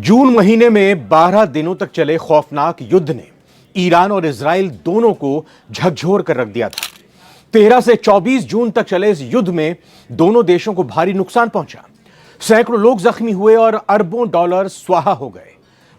जून महीने में 12 दिनों तक चले खौफनाक युद्ध ने ईरान और इजराइल दोनों को झकझोर कर रख दिया था। 13 से 24 जून तक चले इस युद्ध में दोनों देशों को भारी नुकसान पहुंचा। सैकड़ों लोग जख्मी हुए और अरबों डॉलर स्वाहा हो गए।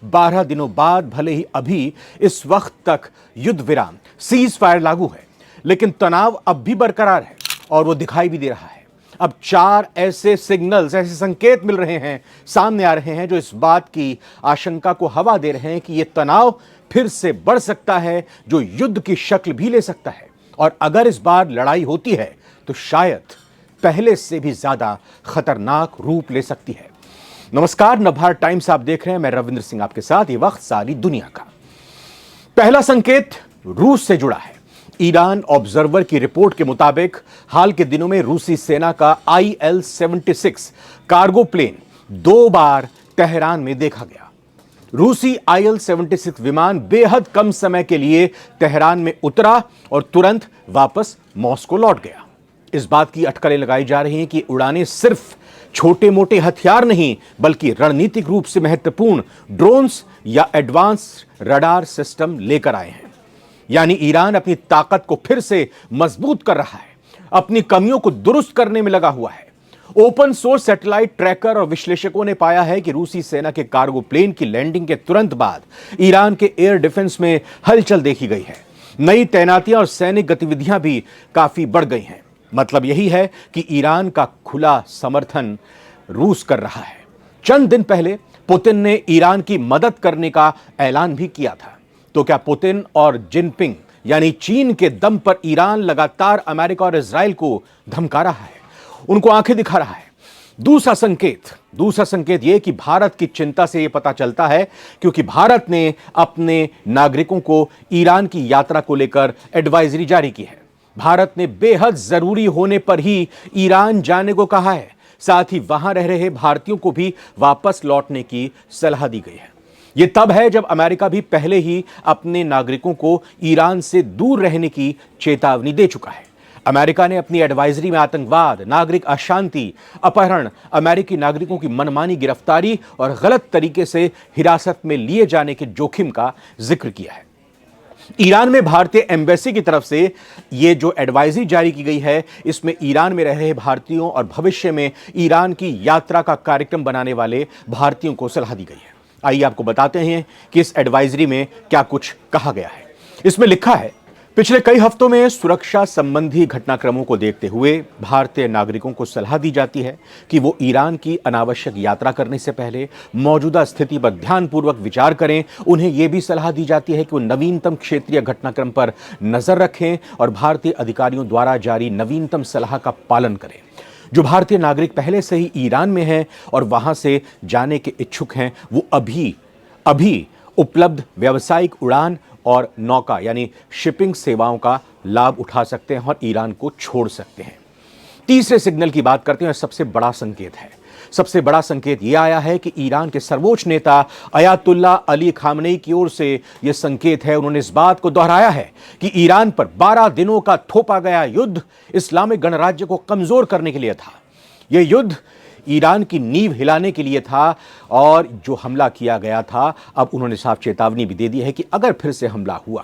12 दिनों बाद भले ही अभी इस वक्त तक युद्ध विराम सीज फायर लागू है, लेकिन तनाव अब भी बरकरार है और वो दिखाई भी दे रहा है। अब 4 ऐसे सिग्नल्स, ऐसे संकेत मिल रहे हैं, सामने आ रहे हैं जो इस बात की आशंका को हवा दे रहे हैं कि यह तनाव फिर से बढ़ सकता है, जो युद्ध की शक्ल भी ले सकता है। और अगर इस बार लड़ाई होती है तो शायद पहले से भी ज्यादा खतरनाक रूप ले सकती है। नमस्कार, नवभारत टाइम्स आप देख रहे हैं। मैं रविंद्र सिंह आपके साथ। ये वक्त सारी दुनिया का। पहला संकेत रूस से जुड़ा है। ईरान ऑब्जर्वर की रिपोर्ट के मुताबिक हाल के दिनों में रूसी सेना का IL-76 कार्गो प्लेन 2 बार तेहरान में देखा गया। रूसी IL-76 विमान बेहद कम समय के लिए तेहरान में उतरा और तुरंत वापस मॉस्को लौट गया। इस बात की अटकलें लगाई जा रही हैं कि उड़ानें सिर्फ छोटे मोटे हथियार नहीं, बल्कि रणनीतिक रूप से महत्वपूर्ण ड्रोन्स या एडवांस रडार सिस्टम लेकर आए हैं। यानी ईरान अपनी ताकत को फिर से मजबूत कर रहा है, अपनी कमियों को दुरुस्त करने में लगा हुआ है। ओपन सोर्स सैटेलाइट ट्रैकर और विश्लेषकों ने पाया है कि रूसी सेना के कार्गो प्लेन की लैंडिंग के तुरंत बाद ईरान के एयर डिफेंस में हलचल देखी गई है। नई तैनातियां और सैनिक गतिविधियां भी काफी बढ़ गई हैं। मतलब यही है कि ईरान का खुला समर्थन रूस कर रहा है। चंद दिन पहले पुतिन ने ईरान की मदद करने का ऐलान भी किया था। तो क्या पुतिन और जिनपिंग यानी चीन के दम पर ईरान लगातार अमेरिका और इजराइल को धमका रहा है, उनको आंखें दिखा रहा है? दूसरा संकेत यह कि भारत की चिंता से यह पता चलता है, क्योंकि भारत ने अपने नागरिकों को ईरान की यात्रा को लेकर एडवाइजरी जारी की है। भारत ने बेहद जरूरी होने पर ही ईरान जाने को कहा है। साथ ही वहां रह रहे भारतीयों को भी वापस लौटने की सलाह दी गई है। यह तब है जब अमेरिका भी पहले ही अपने नागरिकों को ईरान से दूर रहने की चेतावनी दे चुका है। अमेरिका ने अपनी एडवाइजरी में आतंकवाद, नागरिक अशांति, अपहरण, अमेरिकी नागरिकों की मनमानी गिरफ्तारी और गलत तरीके से हिरासत में लिए जाने के जोखिम का जिक्र किया है। ईरान में भारतीय एम्बेसी की तरफ से यह जो एडवाइजरी जारी की गई है, इसमें ईरान में रह रहे भारतीयों और भविष्य में ईरान की यात्रा का कार्यक्रम बनाने वाले भारतीयों को सलाह दी गई है। आइए आपको बताते हैं कि इस एडवाइजरी में क्या कुछ कहा गया है। इसमें लिखा है, पिछले कई हफ्तों में सुरक्षा संबंधी घटनाक्रमों को देखते हुए भारतीय नागरिकों को सलाह दी जाती है कि वो ईरान की अनावश्यक यात्रा करने से पहले मौजूदा स्थिति पर ध्यानपूर्वक विचार करें। उन्हें यह भी सलाह दी जाती है कि वो नवीनतम क्षेत्रीय घटनाक्रम पर नजर रखें और भारतीय अधिकारियों द्वारा जारी नवीनतम सलाह का पालन करें। जो भारतीय नागरिक पहले से ही ईरान में हैं और वहां से जाने के इच्छुक हैं, वो अभी उपलब्ध व्यावसायिक उड़ान और नौका यानी शिपिंग सेवाओं का लाभ उठा सकते हैं और ईरान को छोड़ सकते हैं। तीसरे सिग्नल की बात करते हैं। सबसे बड़ा संकेत यह आया है कि ईरान के सर्वोच्च नेता अयातुल्ला अली खामनेई की ओर से यह संकेत है। उन्होंने इस बात को दोहराया है कि ईरान पर 12 दिनों का थोपा गया युद्ध इस्लामिक गणराज्य को कमजोर करने के लिए था। यह युद्ध ईरान की नींव हिलाने के लिए था और जो हमला किया गया था, अब उन्होंने साफ चेतावनी भी दे दी है कि अगर फिर से हमला हुआ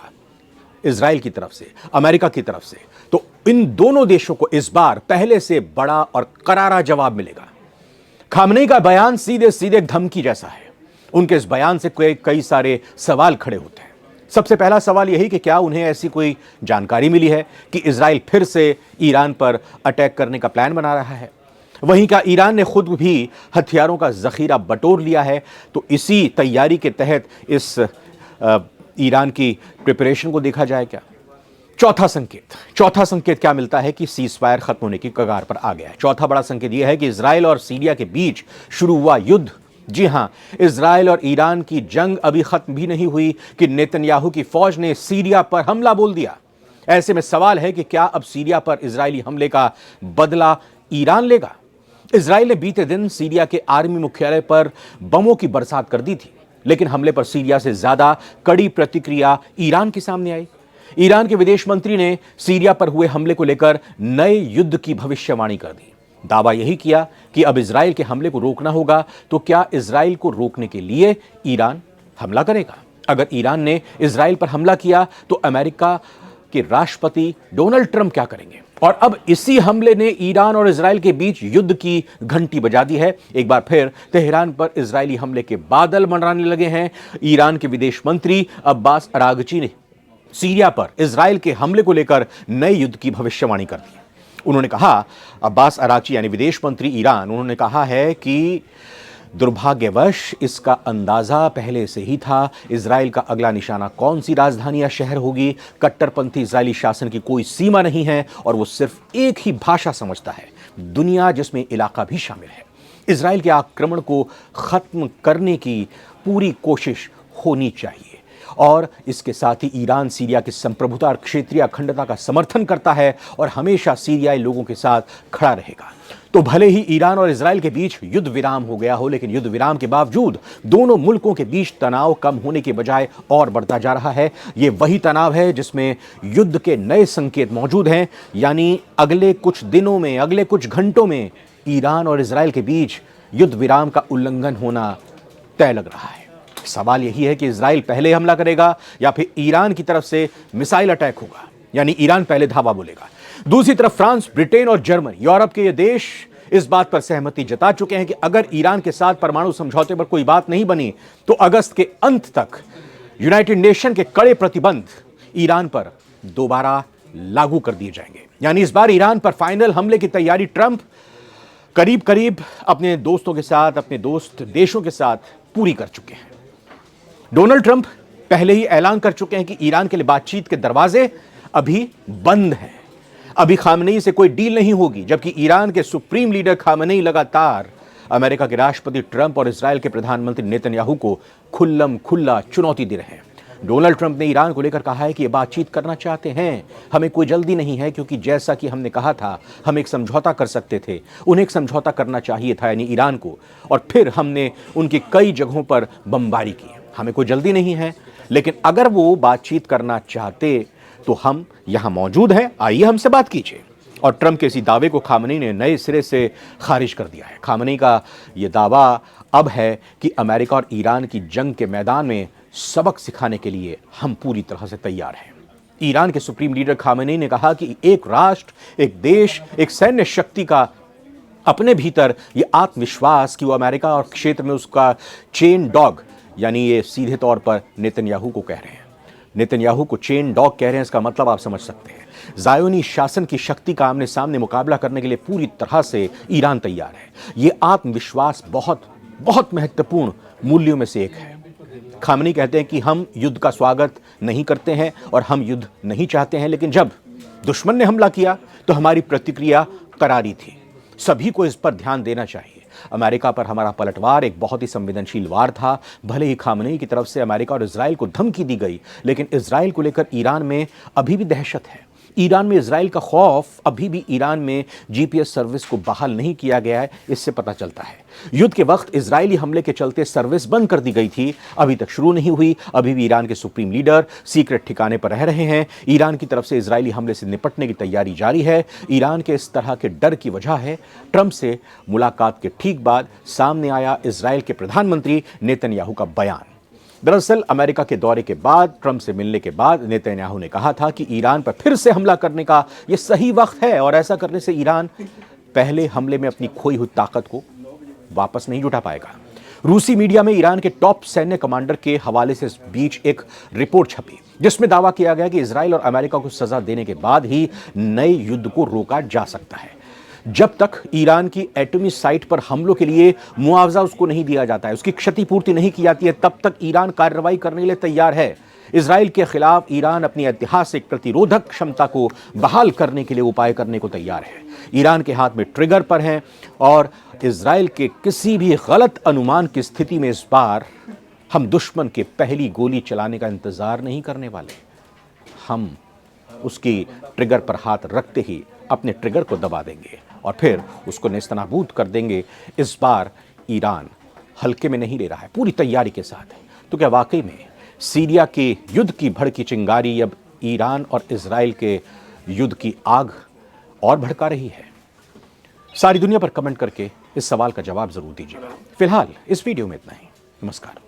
इजराइल की तरफ से, अमेरिका की तरफ से, तो इन दोनों देशों को इस बार पहले से बड़ा और करारा जवाब मिलेगा। खामनेई का बयान सीधे सीधे एक धमकी जैसा है। उनके इस बयान से कई सारे सवाल खड़े होते हैं। सबसे पहला सवाल यही कि क्या उन्हें ऐसी कोई जानकारी मिली है कि इजराइल फिर से ईरान पर अटैक करने का प्लान बना रहा है? वहीं क्या ईरान ने खुद भी हथियारों का जखीरा बटोर लिया है? तो इसी तैयारी के तहत इस ईरान की प्रिपरेशन को देखा जाए क्या? चौथा संकेत क्या मिलता है कि सीज फायर खत्म होने की कगार पर आ गया है। चौथा बड़ा संकेत यह है कि इजराइल और सीरिया के बीच शुरू हुआ युद्ध, जी हां, इजराइल और ईरान की जंग अभी खत्म भी नहीं हुई कि नेतन्याहू की फौज ने सीरिया पर हमला बोल दिया। ऐसे में सवाल है कि क्या अब सीरिया पर इजरायली हमले का बदला ईरान लेगा? इजराइल ने बीते दिन सीरिया के आर्मी मुख्यालय पर बमों की बरसात कर दी थी, लेकिन हमले पर सीरिया से ज्यादा कड़ी प्रतिक्रिया ईरान के सामने आई। ईरान के विदेश मंत्री ने सीरिया पर हुए हमले को लेकर नए युद्ध की भविष्यवाणी कर दी। दावा यही किया कि अब इजराइल के हमले को रोकना होगा। तो क्या इजराइल को रोकने के लिए ईरान हमला करेगा? अगर ईरान ने इजराइल पर हमला किया तो अमेरिका के राष्ट्रपति डोनाल्ड ट्रंप क्या करेंगे? और अब इसी हमले ने ईरान और इजराइल के बीच युद्ध की घंटी बजा दी है। एक बार फिर तेहरान पर इजरायली हमले के बादल मंडराने लगे हैं। ईरान के विदेश मंत्री अब्बास अरागची ने सीरिया पर इजराइल के हमले को लेकर नए युद्ध की भविष्यवाणी कर दी। उन्होंने कहा, अब्बास अरागची यानी विदेश मंत्री ईरान, उन्होंने कहा है कि दुर्भाग्यवश इसका अंदाजा पहले से ही था। इजराइल का अगला निशाना कौन सी राजधानी या शहर होगी? कट्टरपंथी इजरायली शासन की कोई सीमा नहीं है और वो सिर्फ एक ही भाषा समझता है, दुनिया, जिसमें इलाका भी शामिल है। इजराइल के आक्रमण को खत्म करने की पूरी कोशिश होनी चाहिए और इसके साथ ही ईरान सीरिया की संप्रभुता और क्षेत्रीय अखंडता का समर्थन करता है और हमेशा सीरियाई लोगों के साथ खड़ा रहेगा। तो भले ही ईरान और इजराइल के बीच युद्ध विराम हो गया हो, लेकिन युद्ध विराम के बावजूद दोनों मुल्कों के बीच तनाव कम होने के बजाय और बढ़ता जा रहा है। ये वही तनाव है जिसमें युद्ध के नए संकेत मौजूद हैं, यानी अगले कुछ दिनों में, अगले कुछ घंटों में ईरान और इजराइल के बीच युद्ध विराम का उल्लंघन होना तय लग रहा है। सवाल यही है कि इजराइल पहले हमला करेगा या फिर ईरान की तरफ से मिसाइल अटैक होगा, यानी ईरान पहले धावा बोलेगा। दूसरी तरफ फ्रांस, ब्रिटेन और जर्मनी, यूरोप के ये देश इस बात पर सहमति जता चुके हैं कि अगर ईरान के साथ परमाणु समझौते पर कोई बात नहीं बनी तो अगस्त के अंत तक यूनाइटेड नेशन के कड़े प्रतिबंध ईरान पर दोबारा लागू कर दिए जाएंगे। यानी इस बार ईरान पर फाइनल हमले की तैयारी ट्रंप करीब करीब अपने दोस्तों के साथ, अपने दोस्त देशों के साथ पूरी कर चुके हैं। डोनाल्ड ट्रंप पहले ही ऐलान कर चुके हैं कि ईरान के लिए बातचीत के दरवाजे अभी बंद हैं। अभी खामनेई से कोई डील नहीं होगी, जबकि ईरान के सुप्रीम लीडर खामनेई लगातार अमेरिका के राष्ट्रपति ट्रंप और इजराइल के प्रधानमंत्री नेतन्याहू को खुल्लम खुल्ला चुनौती दे रहे हैं। डोनाल्ड ट्रंप ने ईरान को लेकर कहा है कि ये बातचीत करना चाहते हैं, हमें कोई जल्दी नहीं है, क्योंकि जैसा कि हमने कहा था हम एक समझौता कर सकते थे, उन्हें एक समझौता करना चाहिए था, यानी ईरान को, और फिर हमने उनकी कई जगहों पर बमबारी की। हमें कोई जल्दी नहीं है, लेकिन अगर वो बातचीत करना चाहते तो हम यहां मौजूद हैं, आइए हमसे बात कीजिए। और ट्रंप के इसी दावे को खामनेई ने नए सिरे से खारिज कर दिया है। खामनेई का यह दावा अब है कि अमेरिका और ईरान की जंग के मैदान में सबक सिखाने के लिए हम पूरी तरह से तैयार हैं। ईरान के सुप्रीम लीडर खामनेई ने कहा कि एक राष्ट्र, एक देश, एक सैन्य शक्ति का अपने भीतर ये आत्मविश्वास कि वो अमेरिका और क्षेत्र में उसका चेन डॉग, यानी ये सीधे तौर पर नेतन्याहू को कह रहे हैं, नेतन्याहू को चेन डॉग कह रहे हैं। इसका मतलब आप समझ सकते हैं, ज़ायोनी शासन की शक्ति का आमने सामने मुकाबला करने के लिए पूरी तरह से ईरान तैयार है। ये आत्मविश्वास बहुत बहुत महत्वपूर्ण मूल्यों में से एक है। खामनेई कहते हैं कि हम युद्ध का स्वागत नहीं करते हैं और हम युद्ध नहीं चाहते हैं, लेकिन जब दुश्मन ने हमला किया तो हमारी प्रतिक्रिया करारी थी। सभी को इस पर ध्यान देना चाहिए। अमेरिका पर हमारा पलटवार एक बहुत ही संवेदनशील वार था। भले ही खामनेई की तरफ से अमेरिका और इजराइल को धमकी दी गई, लेकिन इजराइल को लेकर ईरान में अभी भी दहशत है। ईरान में इजराइल का खौफ अभी भी ईरान में जीपीएस सर्विस को बहाल नहीं किया गया है, इससे पता चलता है। युद्ध के वक्त इजरायली हमले के चलते सर्विस बंद कर दी गई थी, अभी तक शुरू नहीं हुई। अभी भी ईरान के सुप्रीम लीडर सीक्रेट ठिकाने पर रह रहे हैं। ईरान की तरफ से इजरायली हमले से निपटने की तैयारी जारी है। ईरान के इस तरह के डर की वजह है ट्रंप से मुलाकात के ठीक बाद सामने आया इजराइल के प्रधानमंत्री नेतन्याहू का बयान। दरअसल अमेरिका के दौरे के बाद, ट्रंप से मिलने के बाद नेतन्याहू ने कहा था कि ईरान पर फिर से हमला करने का यह सही वक्त है और ऐसा करने से ईरान पहले हमले में अपनी खोई हुई ताकत को वापस नहीं जुटा पाएगा। रूसी मीडिया में ईरान के टॉप सैन्य कमांडर के हवाले से इस बीच एक रिपोर्ट छपी, जिसमें दावा किया गया कि इजराइल और अमेरिका को सजा देने के बाद ही नए युद्ध को रोका जा सकता है। जब तक ईरान की एटॉमी साइट पर हमलों के लिए मुआवजा उसको नहीं दिया जाता है, उसकी क्षतिपूर्ति नहीं की जाती है, तब तक ईरान कार्रवाई करने के लिए तैयार है। इजराइल के खिलाफ ईरान अपनी ऐतिहासिक प्रतिरोधक क्षमता को बहाल करने के लिए उपाय करने को तैयार है। ईरान के हाथ में ट्रिगर पर हैं और इजराइल के किसी भी गलत अनुमान की स्थिति में इस बार हम दुश्मन के पहली गोली चलाने का इंतजार नहीं करने वाले। हम उसकी ट्रिगर पर हाथ रखते ही अपने ट्रिगर को दबा देंगे और फिर उसको नेस्तनाबूद कर देंगे। इस बार ईरान हल्के में नहीं ले रहा है, पूरी तैयारी के साथ है। तो क्या वाकई में सीरिया के युद्ध की भड़की चिंगारी अब ईरान और इजराइल के युद्ध की आग और भड़का रही है? सारी दुनिया पर कमेंट करके इस सवाल का जवाब जरूर दीजिएगा। फिलहाल इस वीडियो में इतना ही। नमस्कार।